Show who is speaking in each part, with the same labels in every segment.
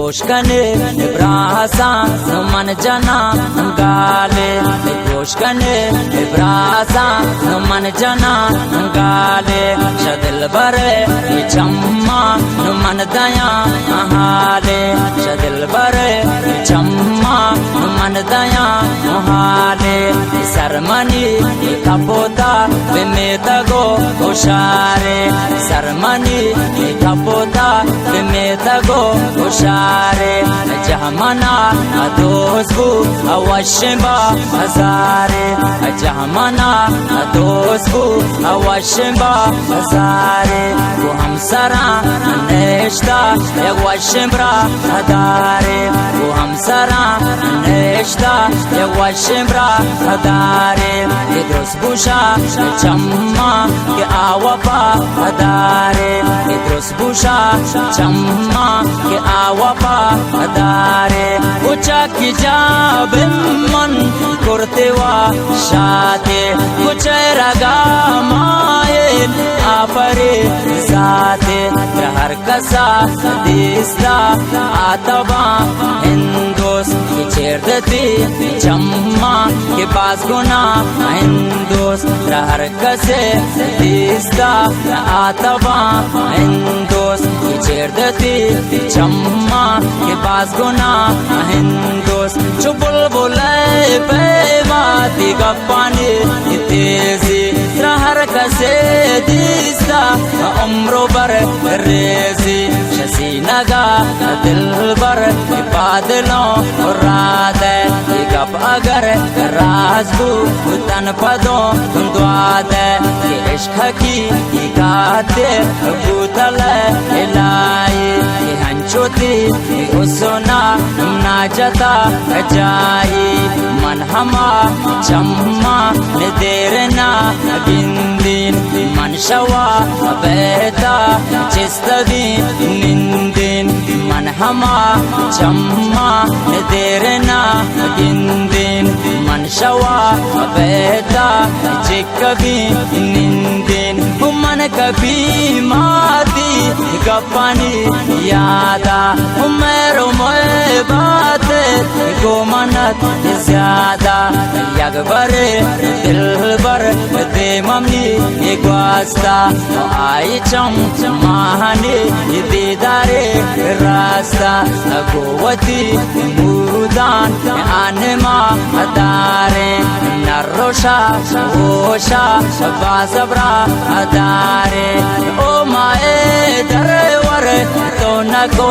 Speaker 1: goshkane brasa man jana gale goshkane brasa man jana gale shadil bare chamma man daya hale shadil bare chamma man daya hale sarmani kapota bemetago oshare sarmani kapota bemetago oshare jahmana dosbu awashba hazare jahmana dosbu awashba hazare wo hamsara neshta yawashbra hadare wo hamsara neshta yawashbra hadare idros busha chamma ke awapa hadare idros busha chamma ke awapa hadare ucha ki jabe man kortewa shate kucheraga mayen apare zate har kasa dista ataba hindos ki cherdati chamma ke paas guna hindos har kase dista ataba hindos ki cherdati chamma ke paas guna hindos chubul bulay pe mati gapani tezi har kase dista umro bar rezi शसीनगा दिल बर बादलों रात गप अगर राजबू तन पदों द्वाद इश्क की गाते भूतल लाई हंचोती उसना नाचता जाई मन हमा चम्मा देरना बिंदीन मन शवा बेता चिस्तदी निंदिन मन हमा चम्मा देरना बिंदीन मन शवा बेता चिकबी निंदिन मन कभी माती गपानी यादा मेरो मोए बात को मनत ज्यादा यगबरे दिल बर दे मम्मी एक वास्ता आई चम महाने दीदारे रास्ता गोवती मुदान आनमा अदारे नरोशा ओशा बाजबरा अदारे ओ माए दरवर तो न को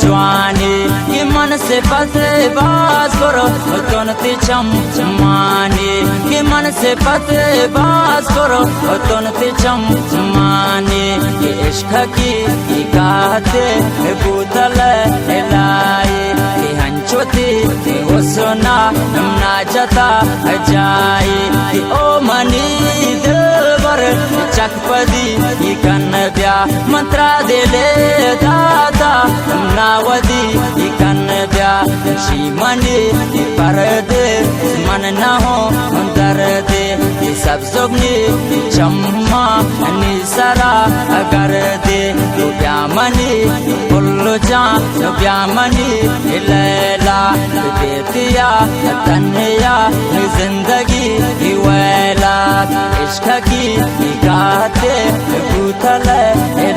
Speaker 1: जवानी कि मन से पते बाज करो तो नती चमानी कि मन से पते बाज करो तो नती चमानी कि इश्क की गाते भूतल लाई कि हंचोती वो सुना नाचता जाई कि ओ मनी दिलबर चकपदी कन्या मंत्रा दिले दादा नावदी कन्या शीमनी परदे मन न हो दर्दे सब जोगनी चम्मा निसरा कर दे ब्यामनी बुल्लु जा ब्यामनी लैला देतिया तन्या जिंदगी वैला इश्क की गाते भूतल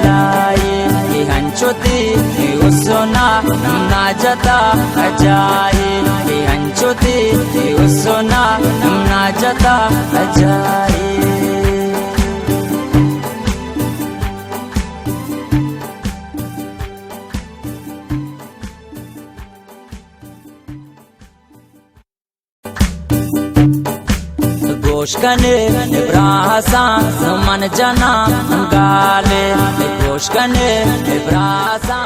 Speaker 1: लाई हंचोती उसना नाचता जाई हंचोती उसना नाचता जाई goshkane brasa man jana gale goshkane brasa